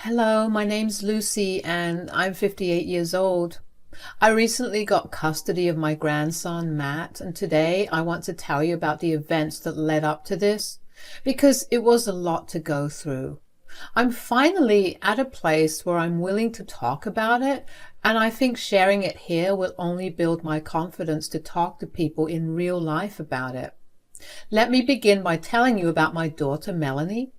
Hello, my name's Lucy and I'm 58 years old. I recently got custody of my grandson, Matt, and today I want to tell you about the events that led up to this because it was a lot to go through. I'm finally at a place where I'm willing to talk about it, and I think sharing it here will only build my confidence to talk to people in real life about it. Let me begin by telling you about my daughter, Melanie.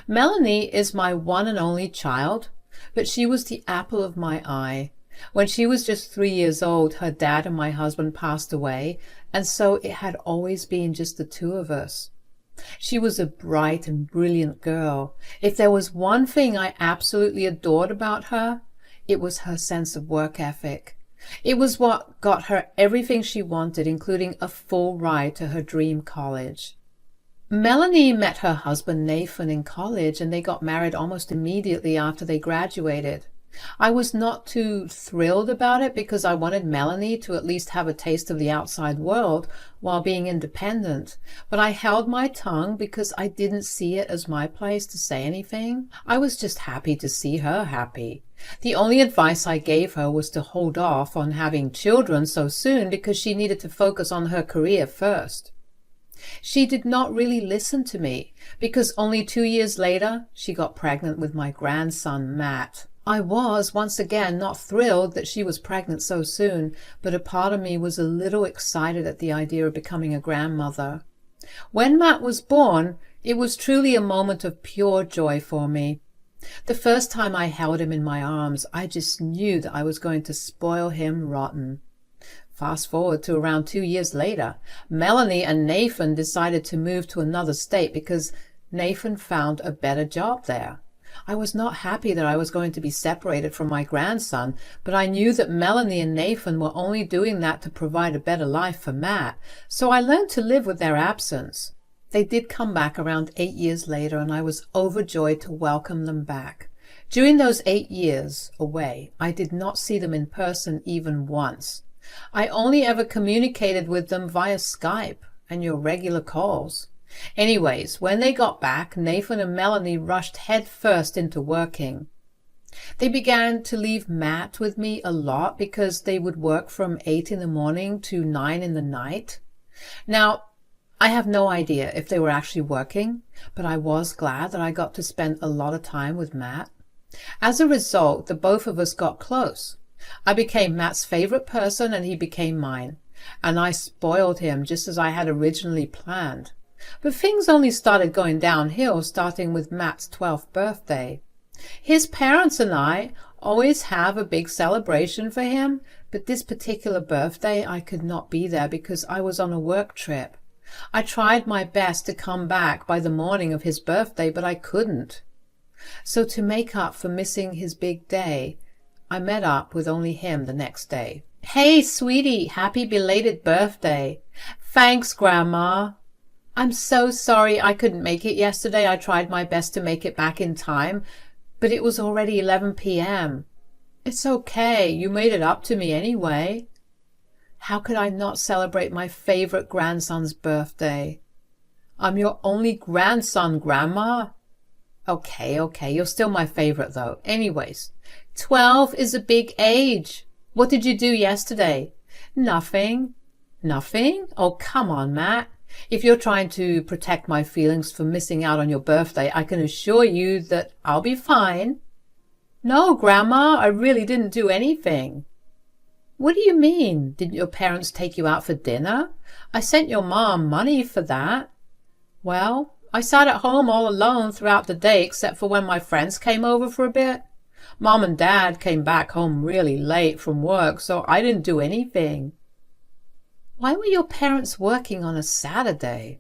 Melanie is my one and only child, but she was the apple of my eye. When she was just 3 years old, her dad and my husband passed away, and so it had always been just the two of us. She was a bright and brilliant girl. If there was one thing I absolutely adored about her, it was her sense of work ethic. It was what got her everything she wanted, including a full ride to her dream college. Melanie met her husband Nathan in college, and they got married almost immediately after they graduated. I was not too thrilled about it because I wanted Melanie to at least have a taste of the outside world while being independent, but I held my tongue because I didn't see it as my place to say anything. I was just happy to see her happy. The only advice I gave her was to hold off on having children so soon because she needed to focus on her career first. She did not really listen to me because only 2 years later she got pregnant with my grandson Matt. I was once again not thrilled that she was pregnant so soon, but a part of me was a little excited at the idea of becoming a grandmother. When Matt was born, it was truly a moment of pure joy for me. The first time I held him in my arms, I just knew that I was going to spoil him rotten. Fast forward to around 2 years later, Melanie and Nathan decided to move to another state because Nathan found a better job there. I was not happy that I was going to be separated from my grandson, but I knew that Melanie and Nathan were only doing that to provide a better life for Matt, so I learned to live with their absence. They did come back around 8 years later, and I was overjoyed to welcome them back. During those 8 years away, I did not see them in person even once. I only ever communicated with them via Skype and your regular calls. Anyways, when they got back, Nathan and Melanie rushed head first into working. They began to leave Matt with me a lot because they would work from 8 in the morning to 9 in the night. Now, I have no idea if they were actually working, but I was glad that I got to spend a lot of time with Matt. As a result, the both of us got close. I became Matt's favorite person and he became mine, and I spoiled him just as I had originally planned. But things only started going downhill starting with Matt's 12th birthday. His parents and I always have a big celebration for him, but this particular birthday I could not be there because I was on a work trip. I tried my best to come back by the morning of his birthday, but I couldn't. So to make up for missing his big day, I met up with only him the next day. "Hey, sweetie, happy belated birthday." "Thanks, Grandma." "I'm so sorry I couldn't make it yesterday. I tried my best to make it back in time, but it was already 11 p.m. "It's okay. You made it up to me anyway." How could I not celebrate my favorite grandson's birthday? "I'm your only grandson, Grandma." Okay, you're still my favorite though. Anyways, 12 is a big age. "What did you do yesterday?" "Nothing." "Nothing? Oh, come on, Matt. If you're trying to protect my feelings for missing out on your birthday, I can assure you that I'll be fine." "No, Grandma, I really didn't do anything." "What do you mean? Didn't your parents take you out for dinner? I sent your mom money for that." "Well, I sat at home all alone throughout the day except for when my friends came over for a bit. Mom and Dad came back home really late from work, so I didn't do anything." "Why were your parents working on a Saturday?"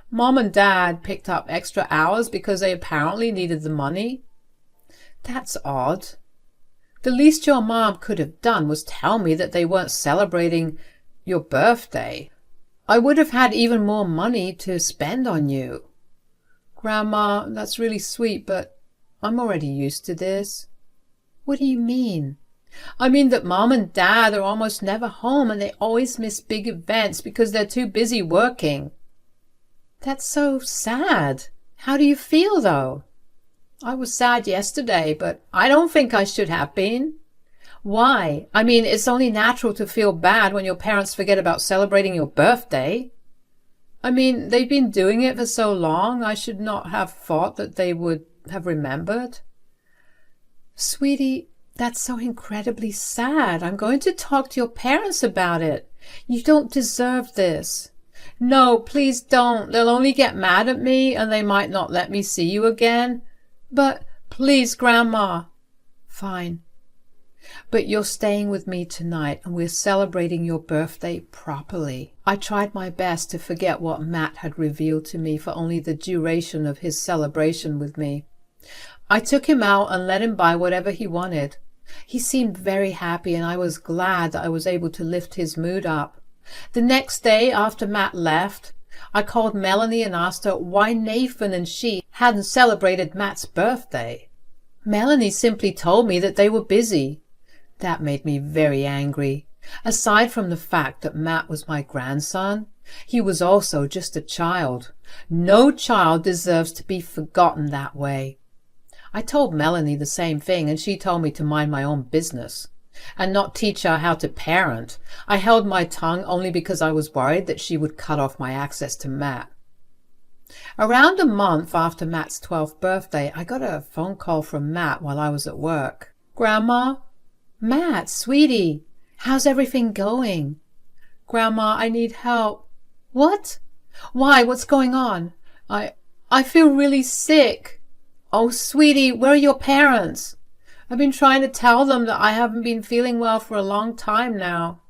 "Mom and Dad picked up extra hours because they apparently needed the money." "That's odd. The least your mom could have done was tell me that they weren't celebrating your birthday. I would have had even more money to spend on you." "Grandma, that's really sweet, but I'm already used to this." "What do you mean?" "I mean that Mom and Dad are almost never home and they always miss big events because they're too busy working." "That's so sad. How do you feel, though?" I was sad yesterday, but I don't think I should have been. Why? I mean, it's only natural to feel bad when your parents forget about celebrating your birthday. I mean, they've been doing it for so long, I should not have thought that they would have remembered. Sweetie, that's so incredibly sad. I'm going to talk to your parents about it. You don't deserve this. No, please don't. They'll only get mad at me and they might not let me see you again. But please, Grandma. Fine. But you're staying with me tonight and we're celebrating your birthday properly. I tried my best to forget what Matt had revealed to me for only the duration of his celebration with me. I took him out and let him buy whatever he wanted. He seemed very happy and I was glad that I was able to lift his mood up. The next day after Matt left, I called Melanie and asked her why Nathan and she hadn't celebrated Matt's birthday. Melanie simply told me that they were busy. That made me very angry. Aside from the fact that Matt was my grandson, he was also just a child. No child deserves to be forgotten that way. I told Melanie the same thing and she told me to mind my own business and not teach her how to parent. I held my tongue only because I was worried that she would cut off my access to Matt. Around a month after Matt's 12th birthday, I got a phone call from Matt while I was at work. Grandma? Matt, sweetie, how's everything going? Grandma, I need help. What? Why, what's going on? I feel really sick. Oh, sweetie, where are your parents? I've been trying to tell them that I haven't been feeling well for a long time now.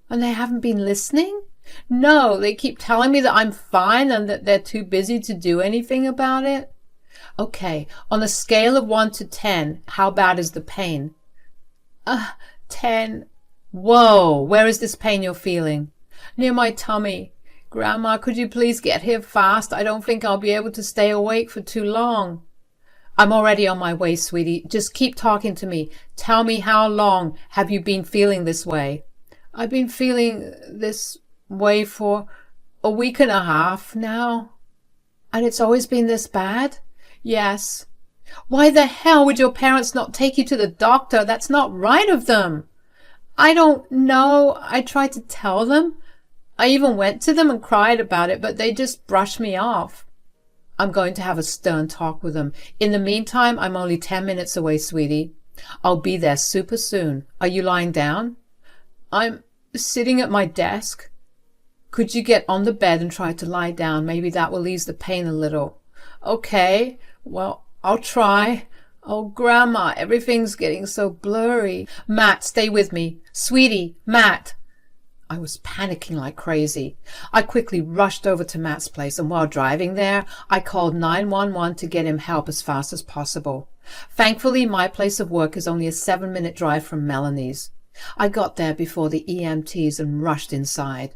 And they haven't been listening? No, they keep telling me that I'm fine and that they're too busy to do anything about it. Okay, on a scale of 1 to 10, how bad is the pain? 10. Whoa, where is this pain you're feeling? Near my tummy. Grandma, could you please get here fast? I don't think I'll be able to stay awake for too long. I'm already on my way, sweetie. Just keep talking to me. Tell me, how long have you been feeling this way? I've been feeling this way for a week and a half now. And it's always been this bad? Yes. Why the hell would your parents not take you to the doctor? That's not right of them. I don't know. I tried to tell them. I even went to them and cried about it, but they just brushed me off. I'm going to have a stern talk with them. In the meantime, I'm only 10 minutes away, sweetie. I'll be there super soon. Are you lying down? I'm sitting at my desk. Could you get on the bed and try to lie down? Maybe that will ease the pain a little. Okay, well, I'll try. Oh, Grandma, everything's getting so blurry. Matt, stay with me. Sweetie, Matt. I was panicking like crazy. I quickly rushed over to Matt's place, and while driving there, I called 911 to get him help as fast as possible. Thankfully, my place of work is only a 7-minute drive from Melanie's. I got there before the EMTs and rushed inside.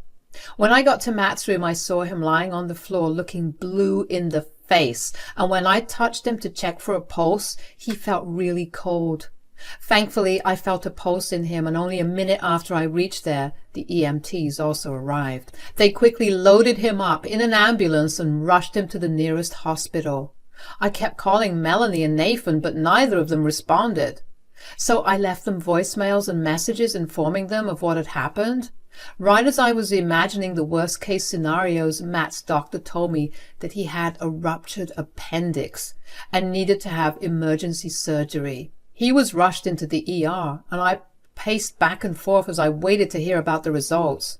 When I got to Matt's room, I saw him lying on the floor looking blue in the face, and when I touched him to check for a pulse, he felt really cold. Thankfully, I felt a pulse in him, and only a minute after I reached there, the EMTs also arrived. They quickly loaded him up in an ambulance and rushed him to the nearest hospital. I kept calling Melanie and Nathan, but neither of them responded. So I left them voicemails and messages informing them of what had happened. Right as I was imagining the worst-case scenarios, Matt's doctor told me that he had a ruptured appendix and needed to have emergency surgery. He was rushed into the ER, and I paced back and forth as I waited to hear about the results.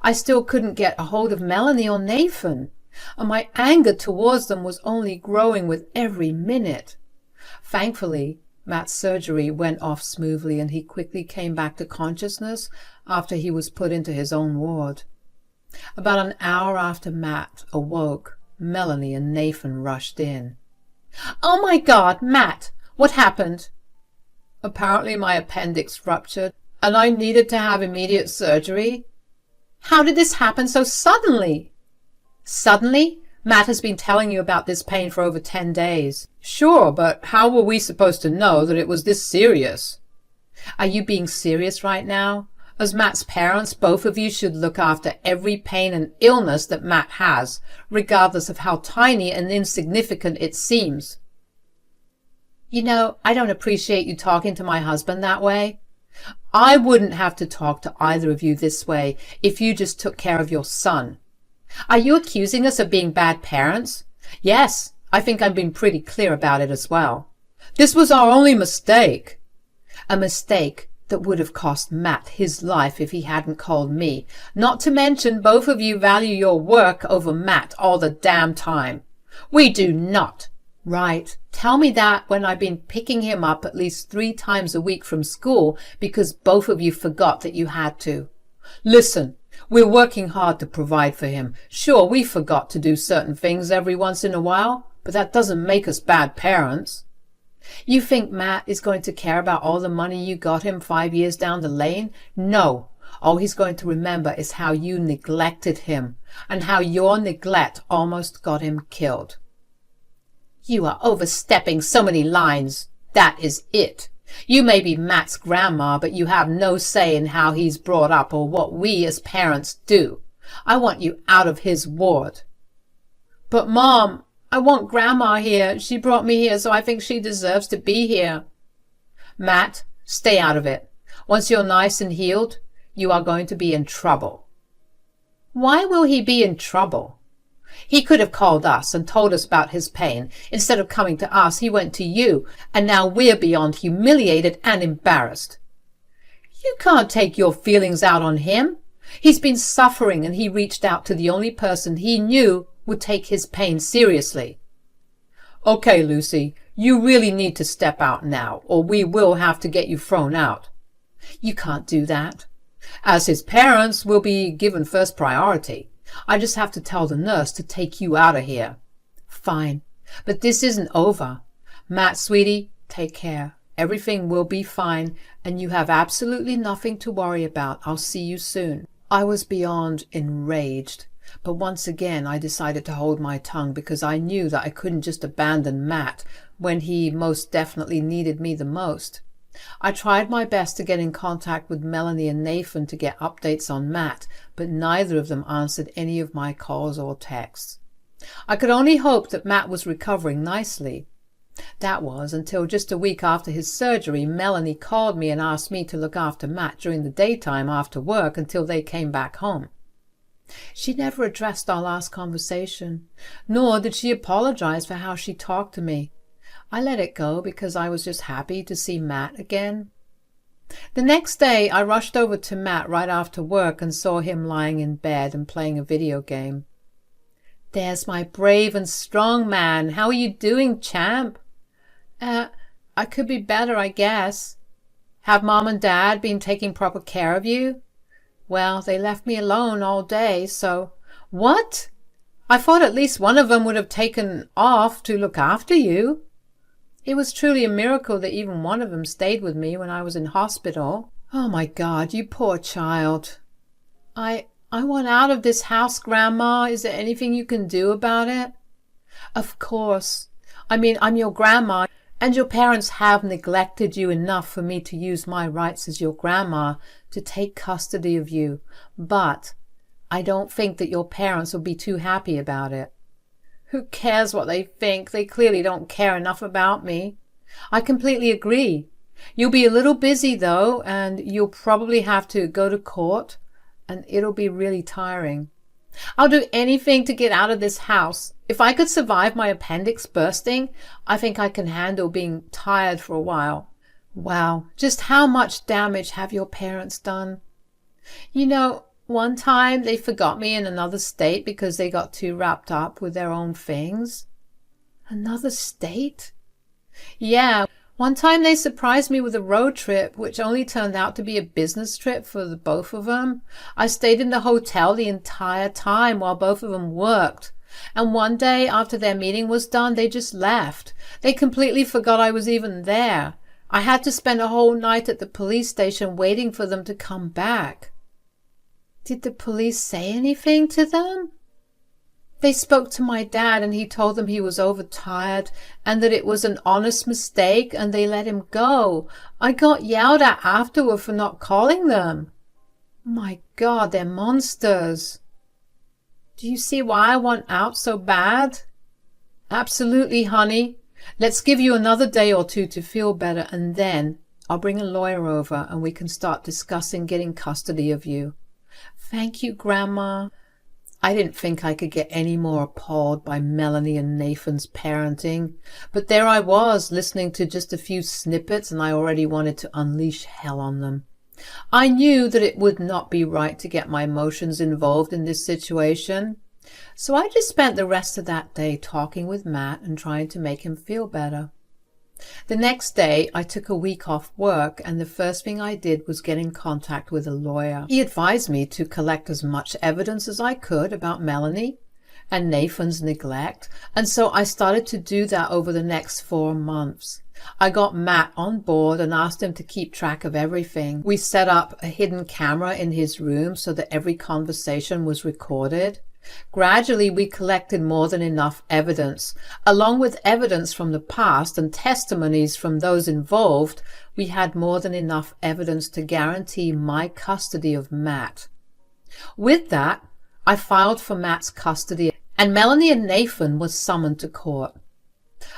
I still couldn't get a hold of Melanie or Nathan, and my anger towards them was only growing with every minute. Thankfully, Matt's surgery went off smoothly, and he quickly came back to consciousness after he was put into his own ward. About an hour after Matt awoke, Melanie and Nathan rushed in. "Oh my God, Matt! What happened?" "Apparently my appendix ruptured, and I needed to have immediate surgery." "How did this happen so suddenly?" "Suddenly? Matt has been telling you about this pain for over 10 days. "Sure, but how were we supposed to know that it was this serious?" "Are you being serious right now? As Matt's parents, both of you should look after every pain and illness that Matt has, regardless of how tiny and insignificant it seems." You know, I don't appreciate you talking to my husband that way. I wouldn't have to talk to either of you this way if you just took care of your son. Are you accusing us of being bad parents? Yes, I think I've been pretty clear about it as well. This was our only mistake. A mistake that would have cost Matt his life if he hadn't called me. Not to mention both of you value your work over Matt all the damn time. We do not. Right. Tell me that when I've been picking him up at least 3 times a week from school because both of you forgot that you had to. Listen, we're working hard to provide for him. Sure, we forgot to do certain things every once in a while, but that doesn't make us bad parents. You think Matt is going to care about all the money you got him 5 years down the lane? No. All he's going to remember is how you neglected him and how your neglect almost got him killed. You are overstepping so many lines. That is it. You may be Matt's grandma, but you have no say in how he's brought up or what we as parents do. I want you out of his ward. But Mom, I want Grandma here. She brought me here, so I think she deserves to be here. Matt, stay out of it. Once you're nice and healed, you are going to be in trouble. Why will he be in trouble? He could have called us and told us about his pain. Instead of coming to us, he went to you, and now we're beyond humiliated and embarrassed. You can't take your feelings out on him. He's been suffering, and he reached out to the only person he knew would take his pain seriously. Okay, Lucy, you really need to step out now, or we will have to get you thrown out. You can't do that. As his parents, we'll be given first priority. I just have to tell the nurse to take you out of here. Fine. But this isn't over. Matt, sweetie, take care. Everything will be fine, and you have absolutely nothing to worry about. I'll see you soon. I was beyond enraged, but once again I decided to hold my tongue because I knew that I couldn't just abandon Matt when he most definitely needed me the most. I tried my best to get in contact with Melanie and Nathan to get updates on Matt, but neither of them answered any of my calls or texts. I could only hope that Matt was recovering nicely. That was until just a week after his surgery, Melanie called me and asked me to look after Matt during the daytime after work until they came back home. She never addressed our last conversation, nor did she apologize for how she talked to me. I let it go because I was just happy to see Matt again. The next day, I rushed over to Matt right after work and saw him lying in bed and playing a video game. There's my brave and strong man. How are you doing, champ? I could be better, I guess. Have Mom and Dad been taking proper care of you? Well, they left me alone all day, so... What? I thought at least one of them would have taken off to look after you. It was truly a miracle that even one of them stayed with me when I was in hospital. Oh, my God, you poor child. I want out of this house, Grandma. Is there anything you can do about it? Of course. I mean, I'm your grandma, and your parents have neglected you enough for me to use my rights as your grandma to take custody of you. But I don't think that your parents will be too happy about it. Who cares what they think? They clearly don't care enough about me. I completely agree. You'll be a little busy, though, and you'll probably have to go to court, and it'll be really tiring. I'll do anything to get out of this house. If I could survive my appendix bursting, I think I can handle being tired for a while. Wow, just how much damage have your parents done? You know, one time they forgot me in another state because they got too wrapped up with their own things. Another state? Yeah, one time they surprised me with a road trip, which only turned out to be a business trip for the both of them. I stayed in the hotel the entire time while both of them worked. And one day after their meeting was done, they just left. They completely forgot I was even there. I had to spend a whole night at the police station waiting for them to come back. Did the police say anything to them? They spoke to my dad and he told them he was overtired and that it was an honest mistake and they let him go. I got yelled at afterward for not calling them. My God, they're monsters. Do you see why I want out so bad? Absolutely, honey. Let's give you another day or two to feel better, and then I'll bring a lawyer over and we can start discussing getting custody of you. Thank you, Grandma. I didn't think I could get any more appalled by Melanie and Nathan's parenting, but there I was, listening to just a few snippets, and I already wanted to unleash hell on them. I knew that it would not be right to get my emotions involved in this situation, so I just spent the rest of that day talking with Matt and trying to make him feel better. The next day, I took a week off work, and the first thing I did was get in contact with a lawyer. He advised me to collect as much evidence as I could about Melanie and Nathan's neglect, and so I started to do that over the next 4 months. I got Matt on board and asked him to keep track of everything. We set up a hidden camera in his room so that every conversation was recorded. Gradually, we collected more than enough evidence. Along with evidence from the past and testimonies from those involved, we had more than enough evidence to guarantee my custody of Matt. With that, I filed for Matt's custody, and Melanie and Nathan were summoned to court.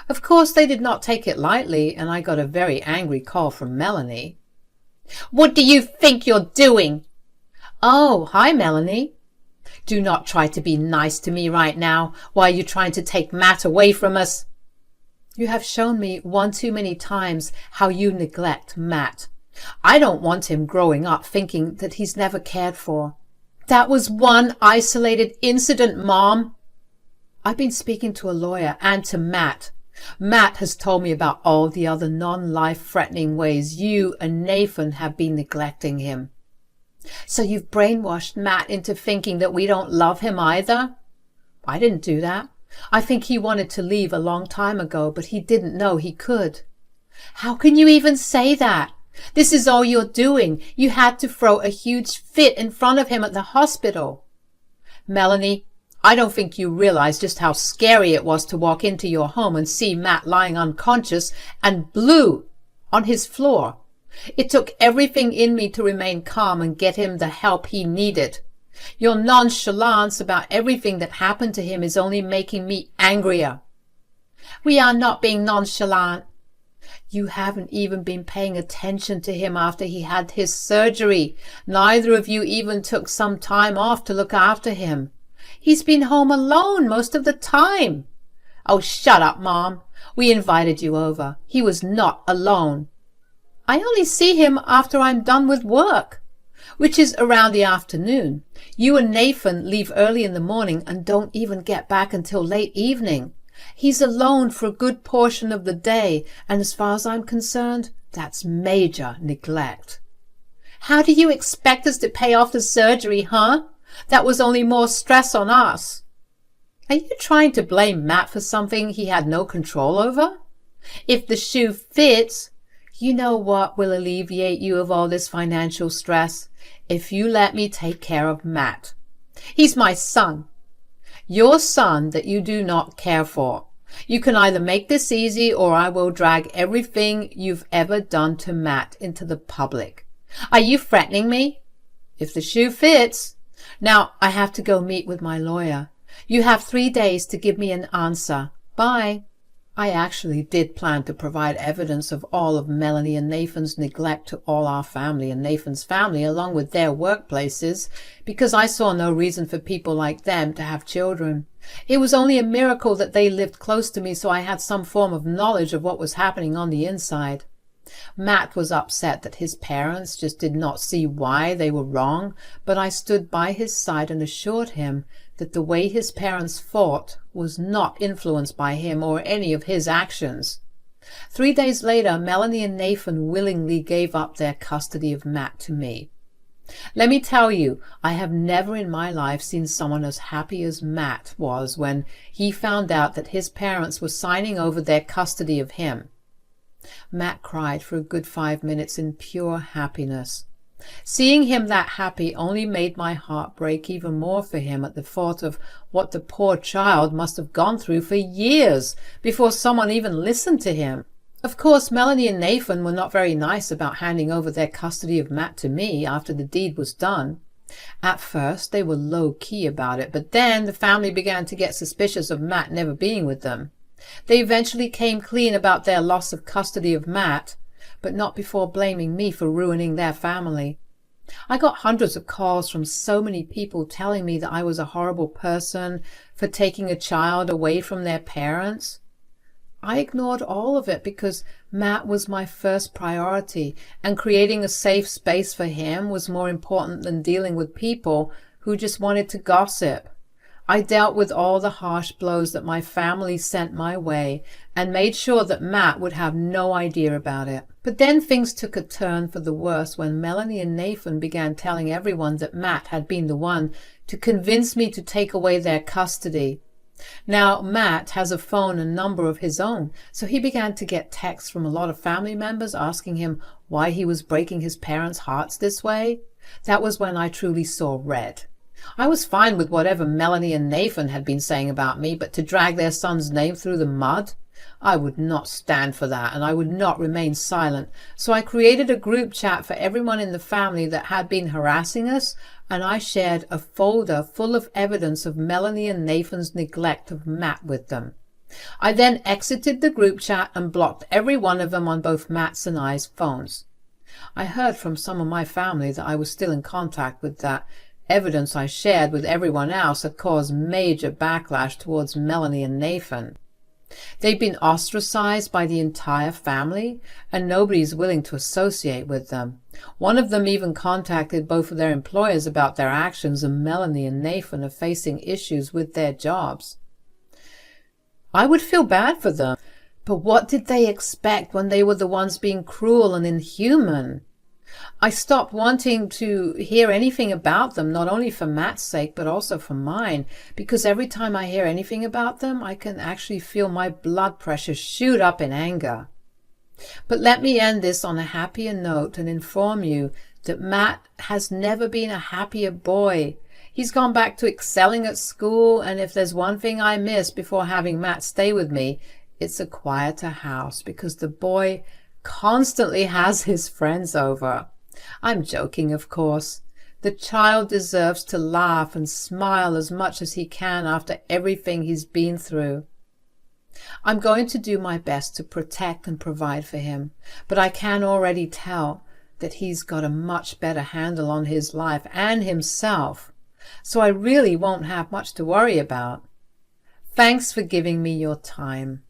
Of course, they did not take it lightly, and I got a very angry call from Melanie. "What do you think you're doing?" "Oh, hi, Melanie. Do not try to be nice to me right now while you're trying to take Matt away from us. You have shown me one too many times how you neglect Matt. I don't want him growing up thinking that he's never cared for." "That was one isolated incident, Mom." "I've been speaking to a lawyer and to Matt. Matt has told me about all the other non-life-threatening ways you and Nathan have been neglecting him." "So you've brainwashed Matt into thinking that we don't love him either?" "I didn't do that. I think he wanted to leave a long time ago, but he didn't know he could." "How can you even say that? This is all you're doing. You had to throw a huge fit in front of him at the hospital." "Melanie, I don't think you realize just how scary it was to walk into your home and see Matt lying unconscious and blue on his floor. It took everything in me to remain calm and get him the help he needed. Your nonchalance about everything that happened to him is only making me angrier." "We are not being nonchalant." "You haven't even been paying attention to him after he had his surgery. Neither of you even took some time off to look after him. He's been home alone most of the time." "Oh, shut up, Mom. We invited you over. He was not alone." "I only see him after I'm done with work, which is around the afternoon. You and Nathan leave early in the morning and don't even get back until late evening. He's alone for a good portion of the day, and as far as I'm concerned, that's major neglect." "How do you expect us to pay off the surgery, huh? That was only more stress on us." "Are you trying to blame Matt for something he had no control over? If the shoe fits, you know what will alleviate you of all this financial stress? If you let me take care of Matt. He's my son. Your son that you do not care for. You can either make this easy, or I will drag everything you've ever done to Matt into the public. Are you threatening me?" "If the shoe fits. Now I have to go meet with my lawyer. You have 3 days to give me an answer. Bye." I actually did plan to provide evidence of all of Melanie and Nathan's neglect to all our family and Nathan's family, along with their workplaces, because I saw no reason for people like them to have children. It was only a miracle that they lived close to me, so I had some form of knowledge of what was happening on the inside. Matt was upset that his parents just did not see why they were wrong, but I stood by his side and assured him that the way his parents fought was not influenced by him or any of his actions. 3 days later, Melanie and Nathan willingly gave up their custody of Matt to me. Let me tell you, I have never in my life seen someone as happy as Matt was when he found out that his parents were signing over their custody of him. Matt cried for a good 5 minutes in pure happiness. Seeing him that happy only made my heart break even more for him at the thought of what the poor child must have gone through for years before someone even listened to him. Of course, Melanie and Nathan were not very nice about handing over their custody of Matt to me after the deed was done. At first, they were low-key about it, but then the family began to get suspicious of Matt never being with them. They eventually came clean about their loss of custody of Matt, but not before blaming me for ruining their family. I got hundreds of calls from so many people telling me that I was a horrible person for taking a child away from their parents. I ignored all of it because Matt was my first priority, and creating a safe space for him was more important than dealing with people who just wanted to gossip. I dealt with all the harsh blows that my family sent my way and made sure that Matt would have no idea about it. But then things took a turn for the worse when Melanie and Nathan began telling everyone that Matt had been the one to convince me to take away their custody. Now, Matt has a phone and number of his own, so he began to get texts from a lot of family members asking him why he was breaking his parents' hearts this way. That was when I truly saw red. I was fine with whatever Melanie and Nathan had been saying about me, but to drag their son's name through the mud? I would not stand for that, and I would not remain silent. So I created a group chat for everyone in the family that had been harassing us, and I shared a folder full of evidence of Melanie and Nathan's neglect of Matt with them. I then exited the group chat and blocked every one of them on both Matt's and I's phones. I heard from some of my family that I was still in contact with that evidence I shared with everyone else had caused major backlash towards Melanie and Nathan. They've been ostracized by the entire family, and nobody's willing to associate with them. One of them even contacted both of their employers about their actions, and Melanie and Nathan are facing issues with their jobs. I would feel bad for them, but what did they expect when they were the ones being cruel and inhuman? I stopped wanting to hear anything about them, not only for Matt's sake, but also for mine, because every time I hear anything about them, I can actually feel my blood pressure shoot up in anger. But let me end this on a happier note and inform you that Matt has never been a happier boy. He's gone back to excelling at school, and if there's one thing I miss before having Matt stay with me, it's a quieter house, because the boy constantly has his friends over. I'm joking, of course. The child deserves to laugh and smile as much as he can after everything he's been through. I'm going to do my best to protect and provide for him, but I can already tell that he's got a much better handle on his life and himself, so I really won't have much to worry about. Thanks for giving me your time.